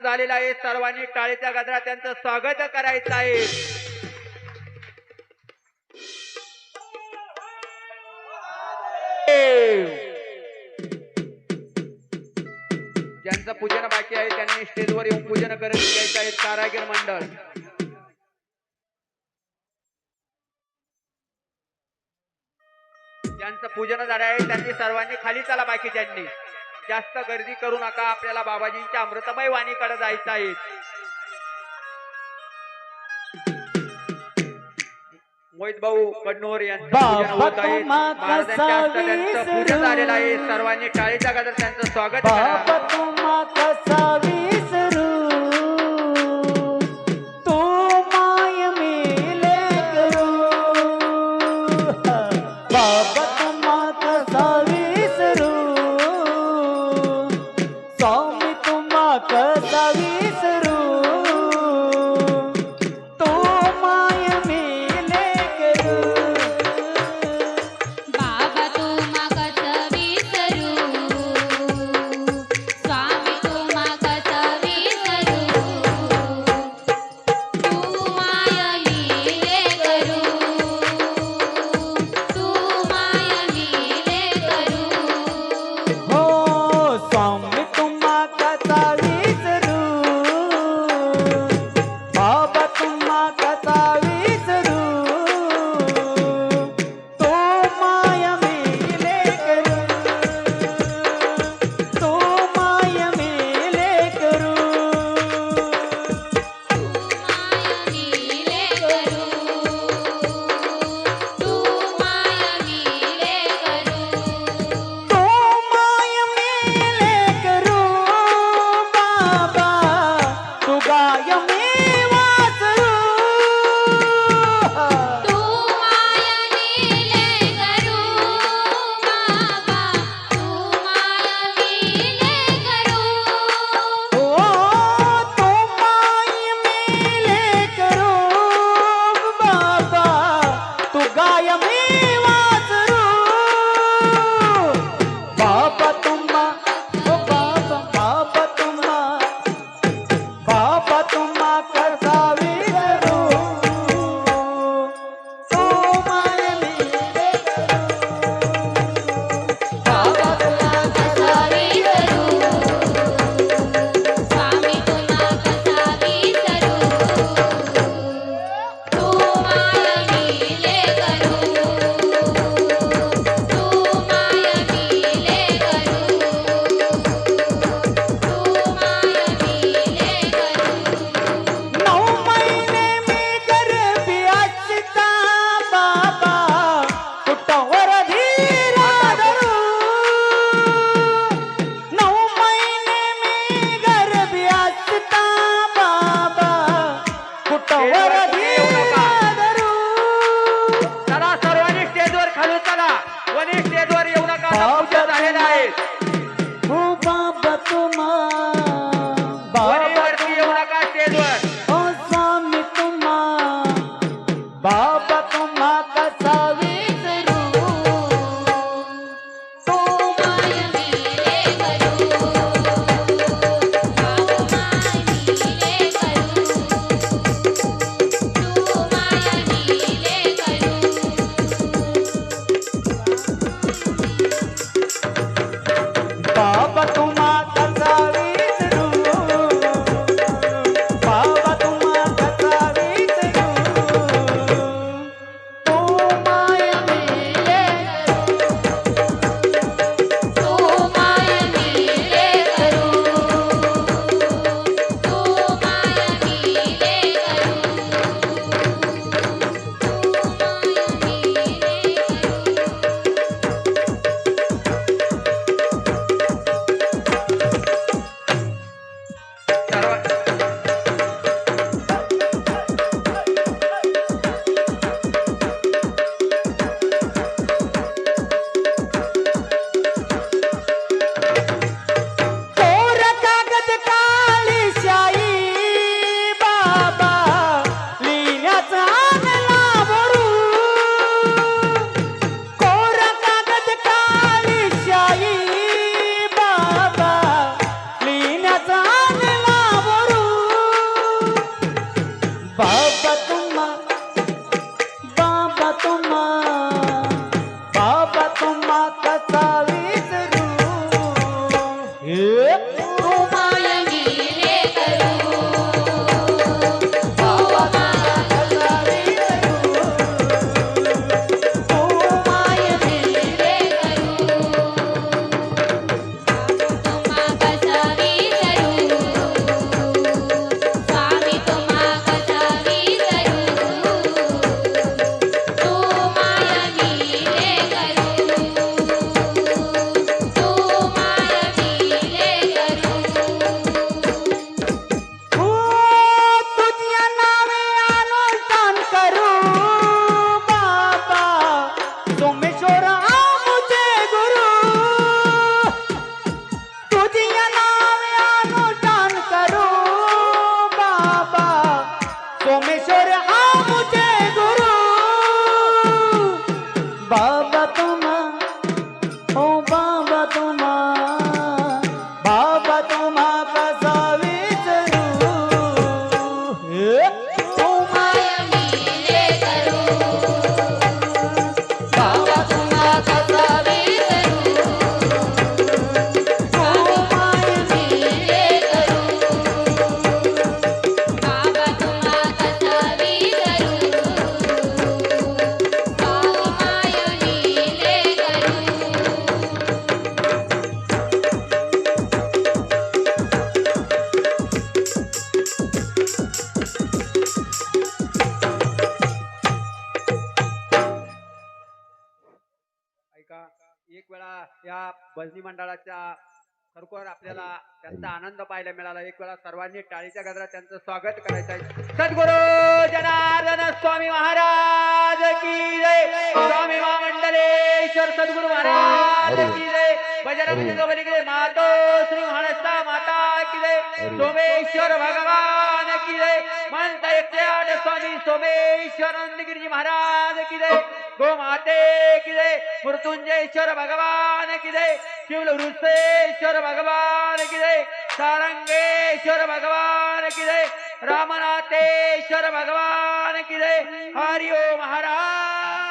झालेला आहे. सर्वांनी टाळीच्या गजरात त्यांचं स्वागत करायचं आहे. ज्यांचं पूजन बाकी आहे त्यांनी स्टेजवर येऊन पूजन करत घ्यायचं आहे. कारागीर मंडळ ज्यांचं पूजन झालं आहे त्यांनी सर्वांनी खाली चला. बाकीच्यांनी जास्त गर्दी करू नका. आपल्याला बाबाजींच्या अमृतमय वाणीकडे जायचं आहे. मोहित भाऊ कडनोर यांचं पूजन होत आहे. महाराजांच्या हस्ते त्यांचं पूजन झालेलं आहे. सर्वांनी टाळीच्या गजरात त्यांचं स्वागत करा. या भजनी मंडळाच्या खरोखर आपल्याला त्यांचा आनंद पाहायला मिळाला. एक वेळा सर्वांनी टाळीच्या गजरात त्यांचं स्वागत करायचं आहे. सद्गुरु जनार्दन स्वामी महाराज की जय. स्वामी महामंडलेश्वर सद्गुरु महाराज की जय. बजरंग बली मातो श्री महाराष्ट्र माता की जय. सोमेश्वर भगवान की जय. मंत 108 स्वामी सोमेश्वर नंदगिरी महाराज की जय. गो माते की जय. मृत्युंजयेश्वर भगवान की जय. शिवलवृषेश्वर भगवान की जय. सारंगेश्वर भगवान की जय. रामनाथेश्वर भगवान की जय. हरि ओम महाराज